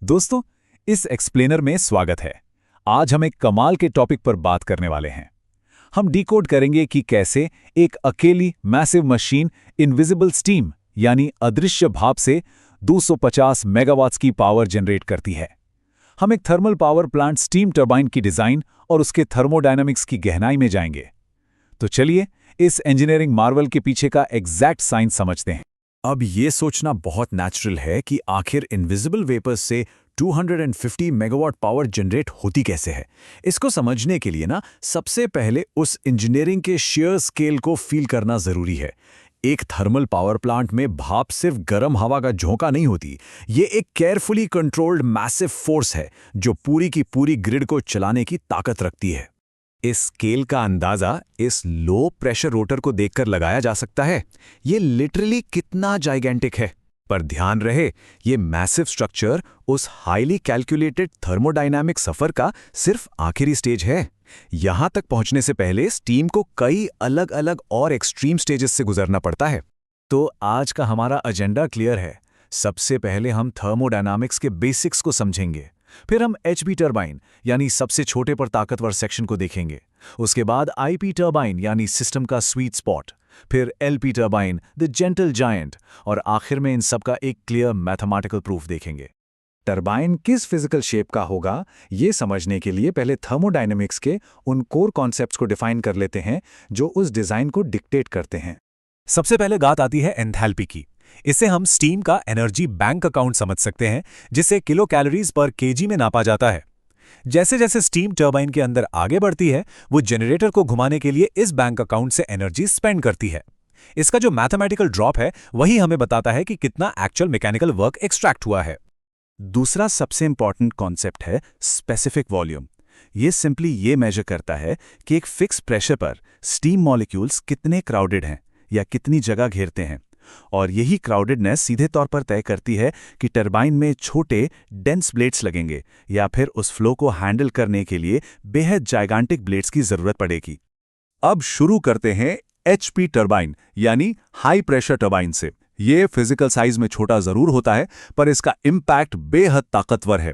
दोस्तों, इस एक्सप्लेनर में स्वागत है। आज हम एक कमाल के टॉपिक पर बात करने वाले हैं। हम डिकोड करेंगे कि कैसे एक अकेली मैसिव मशीन इनविजिबल स्टीम यानी अदृश्य भाप से 250 मेगावाट्स की पावर जनरेट करती है। हम एक thermal power plant steam turbine की डिजाइन और उसके थर्मोडायनामिक्स की गहराई में जाएंगे। तो चलिए इस इंजीनियरिंग मार्वल के पीछे का एग्जैक्ट साइंस समझते हैं। अब ये सोचना बहुत नेचुरल है कि आखिर इनविजिबल वेपर्स से 250 मेगावाट पावर जनरेट होती कैसे है। इसको समझने के लिए सबसे पहले उस इंजीनियरिंग के शेयर स्केल को फील करना जरूरी है। एक थर्मल पावर प्लांट में भाप सिर्फ गर्म हवा का झोंका नहीं होती, ये एक केयरफुली कंट्रोल्ड मैसिव फोर्स है जो पूरी की पूरी ग्रिड को चलाने की ताकत रखती है। इस स्केल का अंदाजा इस लो प्रेशर रोटर को देखकर लगाया जा सकता है। ये लिटरली कितना जाइगेंटिक है। पर ध्यान रहे, ये मैसिव स्ट्रक्चर उस हाईली कैलकुलेटेड थर्मोडायनामिक सफर का सिर्फ आखिरी स्टेज है। यहां तक पहुंचने से पहले स्टीम को कई अलग अलग और एक्सट्रीम स्टेजेस से गुजरना पड़ता है। तो आज का हमारा एजेंडा क्लियर है। सबसे पहले हम थर्मोडायनामिक्स के बेसिक्स को समझेंगे, फिर हम एचपी टरबाइन यानी सबसे छोटे पर ताकतवर सेक्शन को देखेंगे। उसके बाद आईपी टरबाइन यानी सिस्टम का स्वीट स्पॉट, फिर LP turbine the gentle giant, और आखिर में इन सब का एक क्लियर मैथमेटिकल प्रूफ देखेंगे। टरबाइन किस फिजिकल शेप का होगा, ये समझने के लिए पहले थर्मोडायनेमिक्स के उन कोर कॉन्सेप्ट्स को डिफाइन कर लेते हैं जो उस डिजाइन को डिक्टेट करते हैं। सबसे पहले बात आती है एंथैल्पी की। इससे हम स्टीम का एनर्जी बैंक अकाउंट समझ सकते हैं, जिसे किलो कैलोरीज पर केजी में नापा जाता है। जैसे जैसे स्टीम टरबाइन के अंदर आगे बढ़ती है, वो जनरेटर को घुमाने के लिए इस बैंक अकाउंट से एनर्जी स्पेंड करती है। इसका जो मैथमेटिकल ड्रॉप है, वही हमें बताता है कि कितना एक्चुअल मैकेनिकल वर्क एक्सट्रैक्ट हुआ है। दूसरा सबसे इंपॉर्टेंट कॉन्सेप्ट है स्पेसिफिक वॉल्यूम। ये सिंपली ये मेजर करता है कि एक फिक्स प्रेशर पर स्टीम मॉलिक्यूल्स कितने क्राउडेड हैं या कितनी जगह घेरते हैं, और यही क्राउडेडनेस सीधे तौर पर तय करती है कि टरबाइन में छोटे डेंस ब्लेड्स लगेंगे या फिर उस फ्लो को हैंडल करने के लिए बेहद जाइगेंटिक ब्लेड्स की जरूरत पड़ेगी। अब शुरू करते हैं एचपी टरबाइन यानी हाई प्रेशर टरबाइन से। ये फिजिकल साइज में छोटा जरूर होता है, पर इसका इम्पैक्ट बेहद ताकतवर है।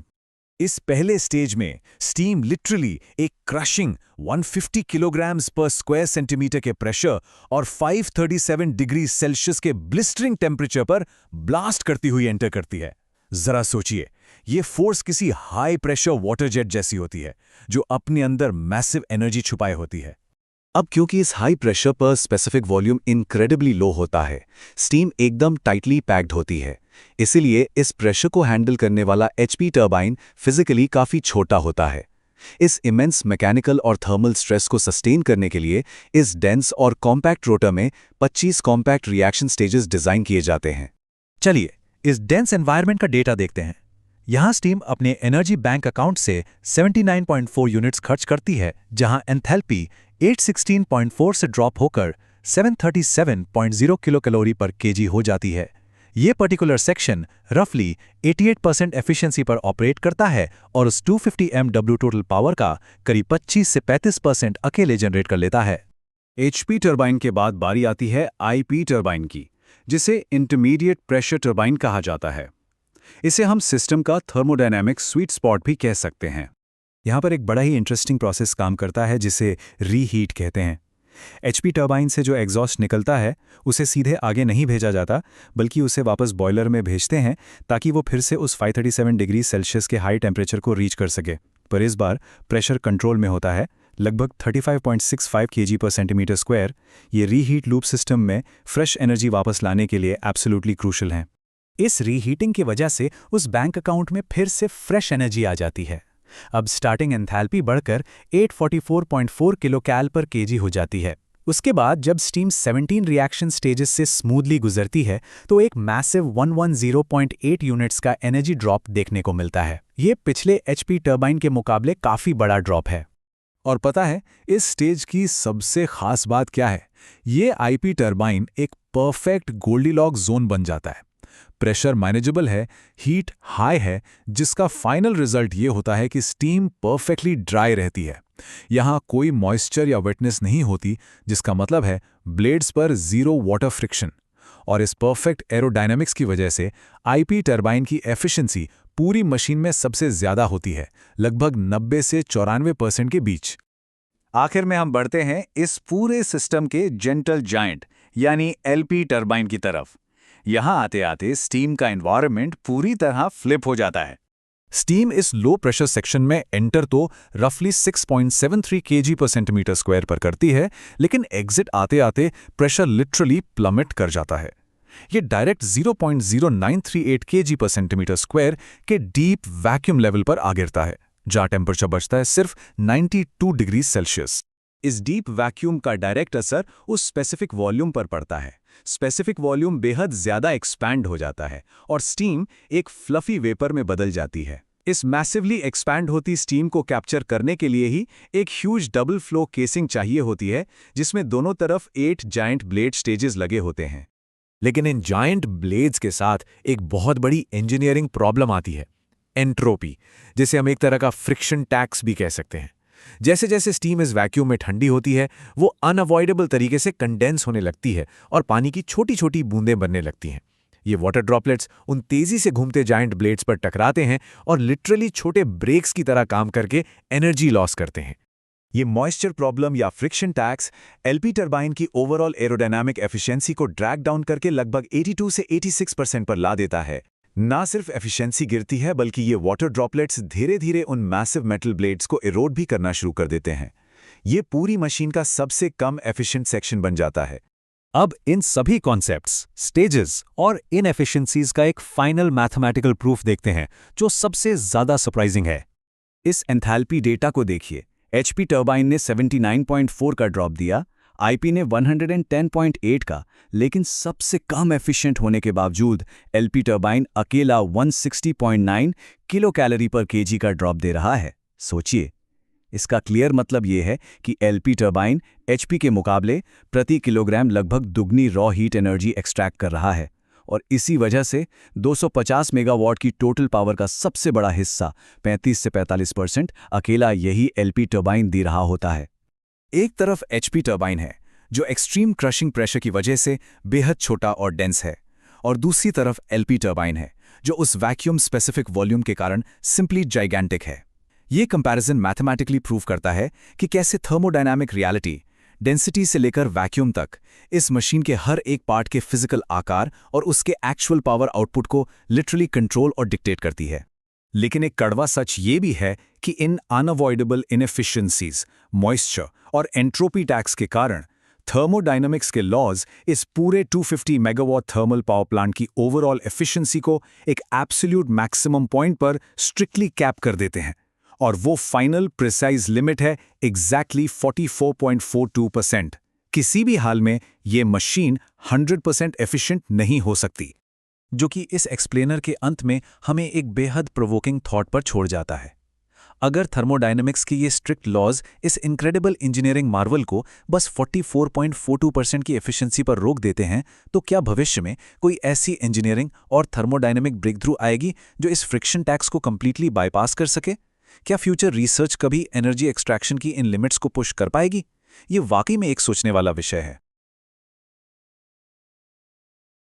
इस पहले स्टेज में स्टीम लिटरली एक क्रशिंग 150 किलोग्राम्स पर स्क्वायर सेंटीमीटर के प्रेशर और 537 डिग्री सेल्सियस के ब्लिस्टरिंग टेम्परेचर पर ब्लास्ट करती हुई एंटर करती है। जरा सोचिए, ये फोर्स किसी हाई प्रेशर वाटर जेट जैसी होती है जो अपने अंदर मैसिव एनर्जी छुपाए होती है। अब क्योंकि इस हाई प्रेशर पर स्पेसिफिक वॉल्यूम इनक्रेडिबली लो होता है, स्टीम एकदम टाइटली पैक्ड होती है। इसीलिए इस प्रेशर को हैंडल करने वाला एचपी टरबाइन फिजिकली काफ़ी छोटा होता है। इस इमेंस मैकेनिकल और थर्मल स्ट्रेस को सस्टेन करने के लिए इस डेंस और कॉम्पैक्ट रोटर में 25 कॉम्पैक्ट रिएक्शन स्टेजेस डिज़ाइन किए जाते हैं। चलिए इस डेंस एनवायरनमेंट का डेटा देखते हैं। यहाँ स्टीम अपने एनर्जी बैंक अकाउंट से 79.4 यूनिट्स खर्च करती है, जहाँ एंथैल्पी 816.4 से ड्रॉप होकर 737.0 किलो कैलोरी पर केजी हो जाती है। ये पर्टिकुलर सेक्शन रफली 88% एफिशिएंसी पर ऑपरेट करता है और उस 250 MW टोटल पावर का करीब 25 से 35% अकेले जनरेट कर लेता है। एचपी टरबाइन के बाद बारी आती है आईपी टरबाइन की, जिसे इंटरमीडिएट प्रेशर टरबाइन कहा जाता है। इसे हम सिस्टम का थर्मोडायनामिक स्वीट स्पॉट भी कह सकते हैं। यहाँ पर एक बड़ा ही इंटरेस्टिंग प्रोसेस काम करता है जिसे रीहीट कहते हैं। एचपी टरबाइन से जो एग्जॉस्ट निकलता है उसे सीधे आगे नहीं भेजा जाता, बल्कि उसे वापस बॉयलर में भेजते हैं ताकि वो फिर से उस 537 डिग्री सेल्सियस के हाई टेम्परेचर को रीच कर सके। पर इस बार प्रेशर कंट्रोल में होता है, लगभग 35.65 kg पर सेंटीमीटर स्क्वायर। ये रीहीट लूप सिस्टम में फ्रेश एनर्जी वापस लाने के लिए एब्सोल्युटली क्रूशल हैं। इस रीहीटिंग की वजह से उस बैंक अकाउंट में फिर से फ्रेश एनर्जी आ जाती है। अब स्टार्टिंग एंथैल्पी बढ़कर 844.4 किलो कैल पर केजी हो जाती है। उसके बाद जब स्टीम 17 रिएक्शन स्टेजेस से स्मूथली गुजरती है तो एक मैसिव 110.8 यूनिट्स का एनर्जी ड्रॉप देखने को मिलता है। ये पिछले एचपी टरबाइन के मुकाबले काफ़ी बड़ा ड्रॉप है। और पता है इस स्टेज की सबसे खास बात क्या है? ये आईपी टरबाइन एक परफेक्ट गोल्डीलॉक्स जोन बन जाता है। प्रेशर मैनेजेबल है, हीट हाई है, जिसका फाइनल रिजल्ट ये होता है कि स्टीम परफेक्टली ड्राई रहती है। यहाँ कोई मॉइस्चर या वेटनेस नहीं होती, जिसका मतलब है ब्लेड्स पर जीरो वाटर फ्रिक्शन। और इस परफेक्ट एरोडायनामिक्स की वजह से आईपी टरबाइन की एफिशिएंसी पूरी मशीन में सबसे ज्यादा होती है, लगभग 90 से 94% के बीच। आखिर में हम बढ़ते हैं इस पूरे सिस्टम के जेंटल जायंट यानी एलपी टरबाइन की तरफ। यहां आते आते स्टीम का एनवायरनमेंट पूरी तरह फ्लिप हो जाता है। स्टीम इस लो प्रेशर सेक्शन में एंटर तो रफली 6.73 kg पर सेंटीमीटर स्क्वायर पर करती है, लेकिन एग्जिट आते आते प्रेशर लिटरली प्लमेट कर जाता है। ये डायरेक्ट 0.0938 kg पर सेंटीमीटर स्क्वायर के डीप वैक्यूम लेवल पर आ गिरता है, जहां टेम्परेचर बचता है सिर्फ 92 डिग्री सेल्सियस। इस डीप वैक्यूम का डायरेक्ट असर उस स्पेसिफिक वॉल्यूम पर पड़ता है। स्पेसिफिक वॉल्यूम बेहद ज्यादा एक्सपैंड हो जाता है और स्टीम एक फ्लफी वेपर में बदल जाती है। इस मैसिवली एक्सपैंड होती स्टीम को कैप्चर करने के लिए ही एक ह्यूज डबल फ्लो केसिंग चाहिए होती है, जिसमें दोनों तरफ 8 जायंट ब्लेड स्टेजेस लगे होते हैं। लेकिन इन जायंट ब्लेड्स के साथ एक बहुत बड़ी इंजीनियरिंग प्रॉब्लम आती है, एंट्रोपी, जिसे हम एक तरह का फ्रिक्शन टैक्स भी कह सकते हैं। जैसे जैसे स्टीम इस वैक्यूम में ठंडी होती है, वो अनअवॉइडेबल तरीके से कंडेंस होने लगती है और पानी की छोटी छोटी बूंदें बनने लगती हैं। ये वाटर ड्रॉपलेट्स उन तेजी से घूमते जायंट ब्लेड्स पर टकराते हैं और लिटरली छोटे ब्रेक्स की तरह काम करके एनर्जी लॉस करते हैं। ये मॉइस्चर प्रॉब्लम या फ्रिक्शन टैक्स एलपी टरबाइन की ओवरऑल एरोडायनामिक एफिशिएंसी को ड्रैग डाउन करके लगभग 82 से 86% पर ला देता है। ना सिर्फ एफिशिएंसी गिरती है, बल्कि ये वाटर ड्रॉपलेट्स धीरे धीरे उन मैसिव मेटल ब्लेड्स को इरोड भी करना शुरू कर देते हैं। ये पूरी मशीन का सबसे कम एफिशिएंट सेक्शन बन जाता है। अब इन सभी कॉन्सेप्ट्स, स्टेजेस और इनएफिशिएंसीज का एक फाइनल मैथमेटिकल प्रूफ देखते हैं, जो सबसे ज्यादा सरप्राइजिंग है। इस एंथैल्पी डेटा को देखिए। एचपी टरबाइन ने 79.4 का ड्रॉप दिया, आईपी ने 110.8 का, लेकिन सबसे कम एफिशिएंट होने के बावजूद एलपी टरबाइन अकेला 160.9 किलो कैलोरी पर केजी का ड्रॉप दे रहा है। सोचिए, इसका क्लियर मतलब ये है कि एलपी टरबाइन एचपी के मुकाबले प्रति किलोग्राम लगभग दुगनी रॉ हीट एनर्जी एक्सट्रैक्ट कर रहा है, और इसी वजह से 250 मेगावाट की टोटल पावर का सबसे बड़ा हिस्सा 35 से 45% अकेला यही एलपी टरबाइन दे रहा होता है। एक तरफ एचपी टरबाइन है, जो एक्सट्रीम क्रशिंग प्रेशर की वजह से बेहद छोटा और डेंस है, और दूसरी तरफ एलपी टरबाइन है, जो उस वैक्यूम स्पेसिफिक वॉल्यूम के कारण सिंपली जाइगैंटिक है। ये कंपैरिजन मैथमेटिकली प्रूव करता है कि कैसे थर्मोडायनामिक रियलिटी, डेंसिटी से लेकर वैक्यूम तक, इस मशीन के हर एक पार्ट के फिजिकल आकार और उसके एक्चुअल पावर आउटपुट को लिटरली कंट्रोल और डिक्टेट करती है। लेकिन एक कड़वा सच ये भी है कि इन अनअवॉइडेबल इनएफिशिएंसीज, मॉइस्चर और एंट्रोपी टैक्स के कारण थर्मोडायनामिक्स के लॉज इस पूरे 250 मेगावाट थर्मल पावर प्लांट की ओवरऑल एफिशिएंसी को एक एब्सोल्यूट मैक्सिमम पॉइंट पर स्ट्रिक्टली कैप कर देते हैं, और वो फाइनल प्रिसाइज लिमिट है एग्जैक्टली 44.42%। किसी भी हाल में ये मशीन 100% एफिशिएंट नहीं हो सकती, जो कि इस एक्सप्लेनर के अंत में हमें एक बेहद प्रोवोकिंग थॉट पर छोड़ जाता है। अगर थर्मोडायनामिक्स की ये स्ट्रिक्ट लॉज इस इनक्रेडिबल इंजीनियरिंग मार्वल को बस 44.42% की एफिशिएंसी पर रोक देते हैं, तो क्या भविष्य में कोई ऐसी इंजीनियरिंग और थर्मोडायनामिक ब्रेकथ्रू आएगी जो इस फ्रिक्शन टैक्स को कंप्लीटली बाईपास कर सके? क्या फ्यूचर रिसर्च कभी एनर्जी एक्सट्रैक्शन की इन लिमिट्स को पुश कर पाएगी? ये वाकई में एक सोचने वाला विषय है।